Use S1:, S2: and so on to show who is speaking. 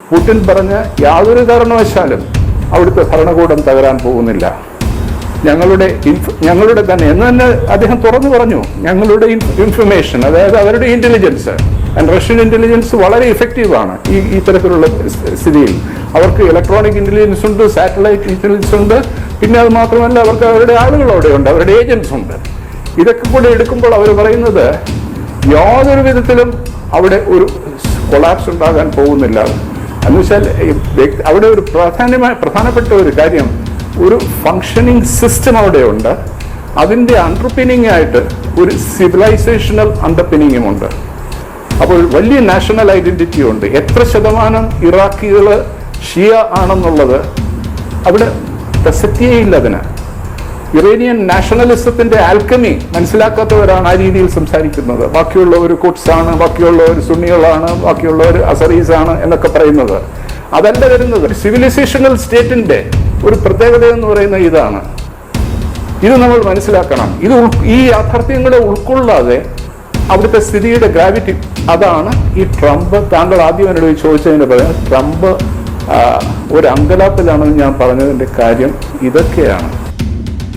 S1: Putin പറഞ്ഞ യാതൊരു കാരണവശാലും അവിടുത്തെ ഭരണകൂടം തകരാൻ പോകുന്നില്ല. ഞങ്ങളുടെ തന്നെ എന്ന് തന്നെ അദ്ദേഹം തുറന്നു പറഞ്ഞു, ഞങ്ങളുടെ ഇൻഫർമേഷൻ, അതായത് അവരുടെ ഇന്റലിജൻസ് ആൻഡ് റഷ്യൻ ഇന്റലിജൻസ് വളരെ ഇഫക്റ്റീവാണ് ഈ തരത്തിലുള്ള സ്ഥിതിയിൽ. അവർക്ക് ഇലക്ട്രോണിക് ഇന്റലിജൻസ് ഉണ്ട്, സാറ്റലൈറ്റ് ഇന്റലിജൻസ് ഉണ്ട്, പിന്നെ അത് മാത്രമല്ല അവർക്ക് അവരുടെ ആളുകൾ അവിടെ ഉണ്ട്, അവരുടെ ഏജൻസ് ഉണ്ട്. ഇതൊക്കെ കൂടെ എടുക്കുമ്പോൾ അവർ പറയുന്നത് യാതൊരു വിധത്തിലും അവിടെ ഒരു കൊളാപ്സ് ഉണ്ടാകാൻ പോകുന്നില്ല. എന്നുവെച്ചാൽ അവിടെ ഒരു പ്രധാനപ്പെട്ട ഒരു കാര്യം, ഒരു ഫങ്ഷനിങ് സിസ്റ്റം അവിടെ ഉണ്ട്. അതിൻ്റെ അണ്ടർപിന്നിങ് ആയിട്ട് ഒരു സിവിലൈസേഷണൽ അണ്ടർപിന്നിങ്ങും ഉണ്ട്. അപ്പോൾ വലിയ നാഷണൽ ഐഡന്റിറ്റി ഉണ്ട്. എത്ര ശതമാനം ഇറാഖികൾ ഷിയ ആണെന്നുള്ളത് അവിടെ പ്രസക്തിയേയില്ല. അതിന് ഇറാനിയൻ നാഷണലിസത്തിന്റെ ആൽക്കമി മനസ്സിലാക്കാത്തവരാണ് ആ രീതിയിൽ സംസാരിക്കുന്നത്. ബാക്കിയുള്ളവർ കുട്സ് ആണ്, ബാക്കിയുള്ളവർ സുന്നികളാണ്, ബാക്കിയുള്ളവർ അസറീസ് ആണ് എന്നൊക്കെ പറയുന്നത്. അതല്ല വരുന്നത്. സിവിലൈസേഷണൽ സ്റ്റേറ്റിന്റെ ഒരു പ്രത്യേകത എന്ന് പറയുന്നത് ഇതാണ്. ഇത് നമ്മൾ മനസ്സിലാക്കണം. ഈ യാഥാർത്ഥ്യങ്ങളെ ഉൾക്കൊള്ളാതെ അവിടുത്തെ സ്ഥിതിയുടെ ഗ്രാവിറ്റി, അതാണ് ഈ ട്രംപ്, താങ്കൾ ആദ്യം എന്നോട് ചോദിച്ചതിന് പറയാം, ട്രംപ് ഒരു അങ്കലാപ്പിലാണെന്ന് ഞാൻ പറഞ്ഞതിന്റെ കാര്യം ഇതൊക്കെയാണ്.